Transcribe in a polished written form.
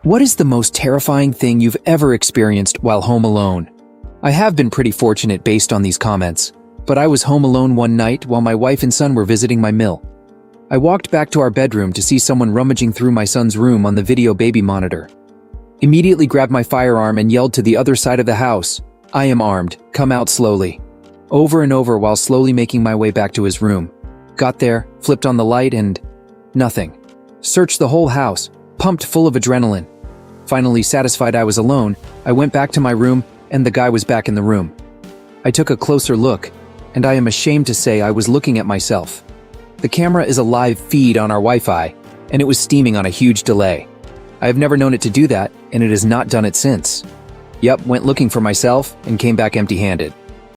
What is the most terrifying thing you've ever experienced while home alone? I have been pretty fortunate based on these comments, but I was home alone one night while my wife and son were visiting my mill. I walked back to our bedroom to see someone rummaging through my son's room on the video baby monitor. Immediately grabbed my firearm and yelled to the other side of the house, "I am armed, come out slowly." Over and over while slowly making my way back to his room. Got there, flipped on the light and nothing. Searched the whole house, pumped full of adrenaline. Finally satisfied I was alone, I went back to my room and the guy was back in the room. I took a closer look, and I am ashamed to say I was looking at myself. The camera is a live feed on our Wi-Fi, and it was steaming on a huge delay. I have never known it to do that, and it has not done it since. Yep, went looking for myself and came back empty-handed.